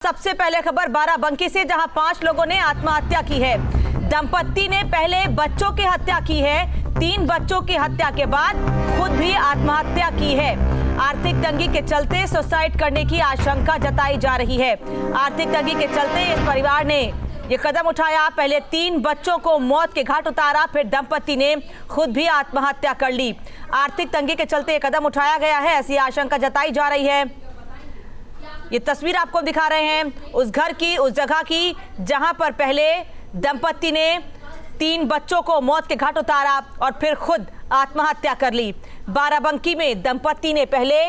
सबसे पहले खबर बाराबंकी से, जहां 5 लोगों ने आत्महत्या की है। दंपत्ति ने पहले बच्चों की हत्या की है, 3 बच्चों की हत्या के बाद खुद भी आत्महत्या की है। आर्थिक तंगी के चलते सुसाइड करने की आशंका जताई जा रही है। आर्थिक तंगी के चलते इस परिवार ने ये कदम उठाया। पहले 3 बच्चों को मौत के घाट उतारा, फिर दंपत्ति ने खुद भी आत्महत्या कर ली। आर्थिक तंगी के चलते ये कदम उठाया गया है, ऐसी आशंका जताई जा रही है। ये तस्वीर आपको दिखा रहे हैं उस घर की, उस जगह की, जहां पर पहले दंपत्ति ने 3 बच्चों को मौत के घाट उतारा और फिर खुद आत्महत्या कर ली। बाराबंकी में दंपत्ति ने पहले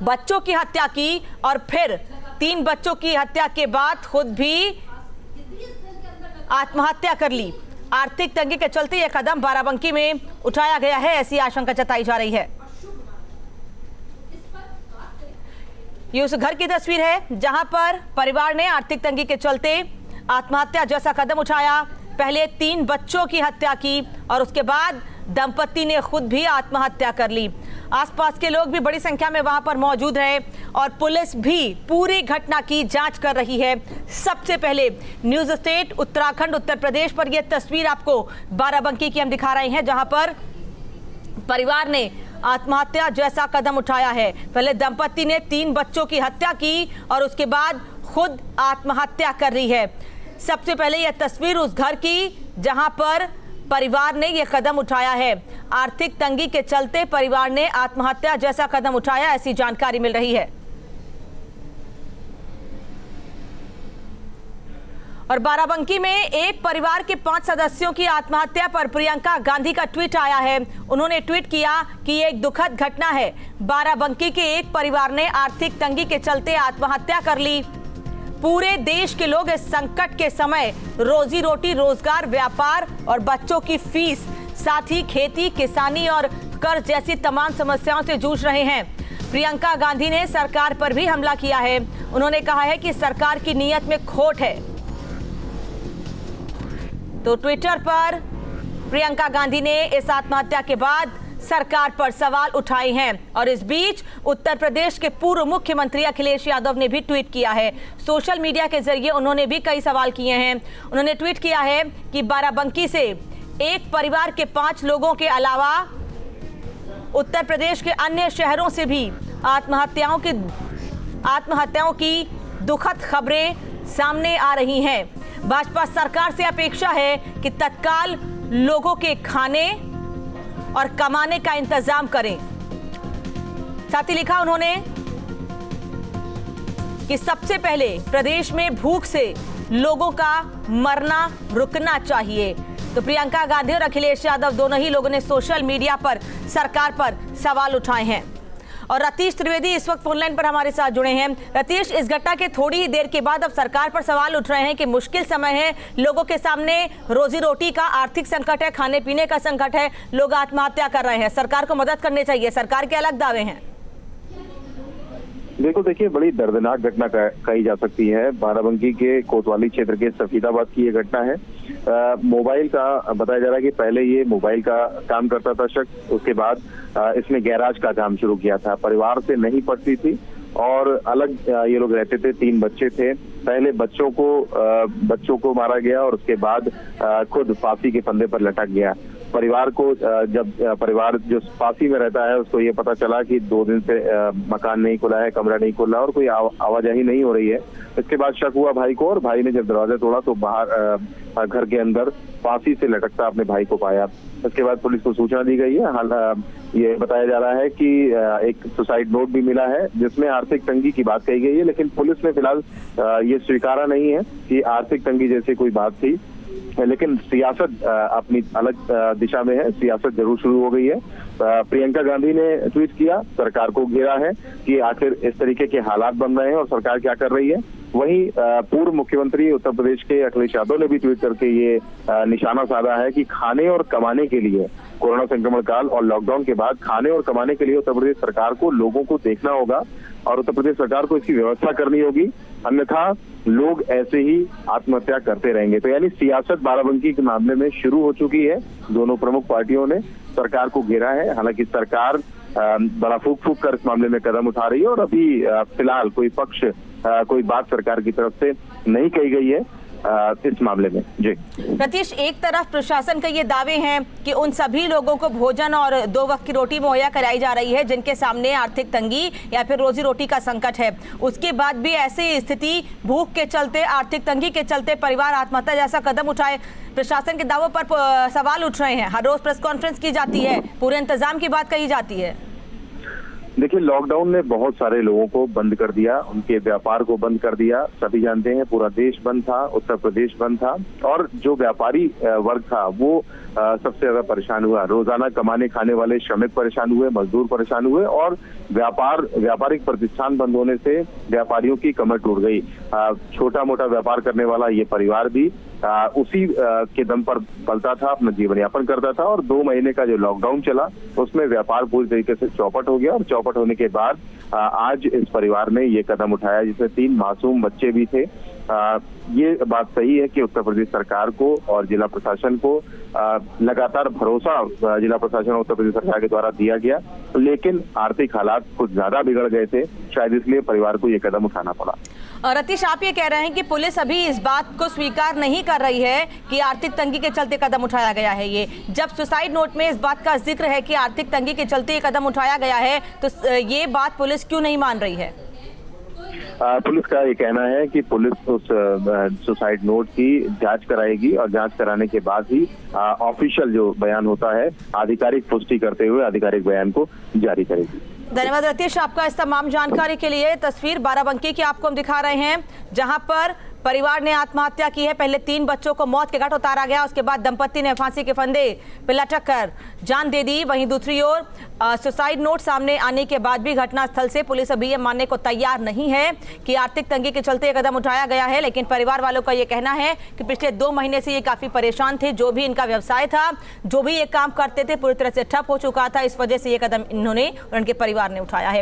बच्चों की हत्या की और फिर 3 बच्चों की हत्या के बाद खुद भी आत्महत्या कर ली। आर्थिक तंगी के चलते यह कदम बाराबंकी में उठाया गया है, ऐसी आशंका जताई जा रही है। ये उस घर की तस्वीर है जहां पर परिवार ने आर्थिक तंगी के चलते आत्महत्या जैसा कदम उठाया। पहले 3 बच्चों की हत्या की और उसके बाद दंपत्ति ने खुद भी आत्महत्या कर ली। आसपास के लोग भी बड़ी संख्या में वहां पर मौजूद रहे और पुलिस भी पूरी घटना की जांच कर रही है। सबसे पहले न्यूज स्टेट उत्तराखंड उत्तर प्रदेश पर यह तस्वीर आपको बाराबंकी की हम दिखा रहे हैं, जहां पर परिवार ने आत्महत्या जैसा कदम उठाया है। पहले दंपत्ति ने 3 बच्चों की हत्या की और उसके बाद खुद आत्महत्या कर रही है। सबसे पहले यह तस्वीर उस घर की जहां पर परिवार ने यह कदम उठाया है। आर्थिक तंगी के चलते परिवार ने आत्महत्या जैसा कदम उठाया, ऐसी जानकारी मिल रही है। और बाराबंकी में एक परिवार के 5 सदस्यों की आत्महत्या पर प्रियंका गांधी का ट्वीट आया है। उन्होंने ट्वीट किया कि ये एक दुखद घटना है। बाराबंकी के एक परिवार ने आर्थिक तंगी के चलते आत्महत्या कर ली। पूरे देश के लोग इस संकट के समय रोजी रोटी, रोजगार, व्यापार और बच्चों की फीस, साथ ही खेती, किसानी और कर्ज जैसी तमाम समस्याओं से जूझ रहे हैं। प्रियंका गांधी ने सरकार पर भी हमला किया है। उन्होंने कहा है कि सरकार की नीयत में खोट है। तो ट्विटर पर प्रियंका गांधी ने इस आत्महत्या के बाद सरकार पर सवाल उठाए हैं। और इस बीच उत्तर प्रदेश के पूर्व मुख्यमंत्री अखिलेश यादव ने भी ट्वीट किया है। सोशल मीडिया के जरिए उन्होंने भी कई सवाल किए हैं। उन्होंने ट्वीट किया है कि बाराबंकी से एक परिवार के 5 लोगों के अलावा उत्तर प्रदेश के अन्य शहरों से भी आत्महत्याओं की दुखद खबरें सामने आ रही हैं। भाजपा सरकार से अपेक्षा है कि तत्काल लोगों के खाने और कमाने का इंतजाम करें। साथ ही लिखा उन्होंने कि सबसे पहले प्रदेश में भूख से लोगों का मरना रुकना चाहिए। तो प्रियंका गांधी और अखिलेश यादव दोनों ही लोगों ने सोशल मीडिया पर सरकार पर सवाल उठाए हैं। और रतीश त्रिवेदी इस वक्त फोनलाइन पर हमारे साथ जुड़े हैं। रतीश, इस घटना के थोड़ी ही देर के बाद अब सरकार पर सवाल उठ रहे हैं कि मुश्किल समय है, लोगों के सामने रोजी रोटी का आर्थिक संकट है, खाने पीने का संकट है, लोग आत्महत्या कर रहे हैं, सरकार को मदद करनी चाहिए। सरकार के अलग दावे हैं। बिल्कुल, देखिए, बड़ी दर्दनाक घटना कही जा सकती है। बाराबंकी के कोतवाली क्षेत्र के सफीदाबाद की ये घटना है। मोबाइल का बताया जा रहा है कि पहले ये मोबाइल का काम करता था शख्स, उसके बाद इसने गैराज का काम शुरू किया था। परिवार से नहीं पड़ती थी और अलग ये लोग रहते थे। 3 बच्चे थे। पहले बच्चों को मारा गया और उसके बाद खुद फांसी के फंदे पर लटक गया। परिवार को जब परिवार जो फांसी में रहता है उसको ये पता चला कि 2 दिन से मकान नहीं खुला है, कमरा नहीं खुला और कोई आवाजाही नहीं हो रही है। इसके बाद शक हुआ भाई को और भाई ने जब दरवाजा तोड़ा तो बाहर घर के अंदर फांसी से लटकता अपने भाई को पाया। इसके बाद पुलिस को सूचना दी गई है। ये बताया जा रहा है कि एक सुसाइड नोट भी मिला है जिसमें आर्थिक तंगी की बात कही गई है, लेकिन पुलिस ने फिलहाल ये स्वीकारा नहीं है कि आर्थिक तंगी जैसी कोई बात थी। लेकिन सियासत अपनी अलग दिशा में है, सियासत जरूर शुरू हो गई है। प्रियंका गांधी ने ट्वीट किया, सरकार को घेरा है कि आखिर इस तरीके के हालात बन रहे हैं और सरकार क्या कर रही है। वहीं पूर्व मुख्यमंत्री उत्तर प्रदेश के अखिलेश यादव ने भी ट्वीट करके ये निशाना साधा है कि खाने और कमाने के लिए कोरोना संक्रमण काल और लॉकडाउन के बाद खाने और कमाने के लिए उत्तर प्रदेश सरकार को लोगों को देखना होगा और उत्तर प्रदेश सरकार को इसकी व्यवस्था करनी होगी, अन्यथा लोग ऐसे ही आत्महत्या करते रहेंगे। तो यानी सियासत बाराबंकी के मामले में शुरू हो चुकी है। दोनों प्रमुख पार्टियों ने सरकार को घेरा है। हालांकि सरकार बड़ा फूक कर इस मामले में कदम उठा रही है और अभी फिलहाल कोई पक्ष कोई बात सरकार की तरफ से नहीं कही गई है इस मामले में। जी रतीश, एक तरफ प्रशासन का ये दावे हैं कि उन सभी लोगों को भोजन और 2 वक्त की रोटी मुहैया कराई जा रही है जिनके सामने आर्थिक तंगी या फिर रोजी रोटी का संकट है। उसके बाद भी ऐसी स्थिति, भूख के चलते, आर्थिक तंगी के चलते परिवार आत्महत्या जैसा कदम उठाए, प्रशासन के दावों पर सवाल उठ रहे हैं। हर रोज प्रेस कॉन्फ्रेंस की जाती है, पूरे इंतजाम की बात कही जाती है। देखिए, लॉकडाउन ने बहुत सारे लोगों को बंद कर दिया, उनके व्यापार को बंद कर दिया। सभी जानते हैं पूरा देश बंद था, उत्तर प्रदेश बंद था, और जो व्यापारी वर्ग था वो सबसे ज्यादा परेशान हुआ। रोजाना कमाने खाने वाले श्रमिक परेशान हुए, मजदूर परेशान हुए, और व्यापारिक प्रतिष्ठान बंद होने से व्यापारियों की कमर टूट गई। छोटा मोटा व्यापार करने वाला ये परिवार भी उसी के दम पर पलता था, अपना जीवन यापन करता था। और 2 महीने का जो लॉकडाउन चला उसमें व्यापार पूरी तरीके से चौपट हो गया, और चौपट होने के बाद आज इस परिवार ने ये कदम उठाया जिसमें 3 मासूम बच्चे भी थे। ये बात सही है कि उत्तर प्रदेश सरकार को और जिला प्रशासन को लगातार भरोसा जिला प्रशासन और उत्तर प्रदेश सरकार के द्वारा दिया गया, लेकिन आर्थिक हालात कुछ ज्यादा बिगड़ गए थे, शायद इसलिए परिवार को ये कदम उठाना पड़ा। रतीश, आप ये कह रहे हैं कि पुलिस अभी इस बात को स्वीकार नहीं कर रही है कि आर्थिक तंगी के चलते कदम उठाया गया है। ये जब सुसाइड नोट में इस बात का जिक्र है कि आर्थिक तंगी के चलते ये कदम उठाया गया है, तो ये बात पुलिस क्यों नहीं मान रही है? पुलिस का ये कहना है कि पुलिस उस सुसाइड नोट की जांच कराएगी, और जांच कराने के बाद ही ऑफिशियल जो बयान होता है आधिकारिक पुष्टि करते हुए आधिकारिक बयान को जारी करेगी। धन्यवाद रतीश आपका इस तमाम जानकारी के लिए। तस्वीर बाराबंकी की आपको हम दिखा रहे हैं, जहां पर परिवार ने आत्महत्या की है। पहले 3 बच्चों को मौत के घाट उतारा गया, उसके बाद दंपत्ति ने फांसी के फंदे पे लटक कर जान दे दी। वहीं दूसरी ओर सुसाइड नोट सामने आने के बाद भी घटनास्थल से पुलिस अभी ये मानने को तैयार नहीं है कि आर्थिक तंगी के चलते कदम उठाया गया है, लेकिन परिवार वालों का ये कहना है कि पिछले 2 महीने से ये काफी परेशान थे। जो भी इनका व्यवसाय था, जो भी ये काम करते थे, पूरी तरह से ठप हो चुका था। इस वजह से ये कदम इन्होंने और उनके परिवार ने उठाया है।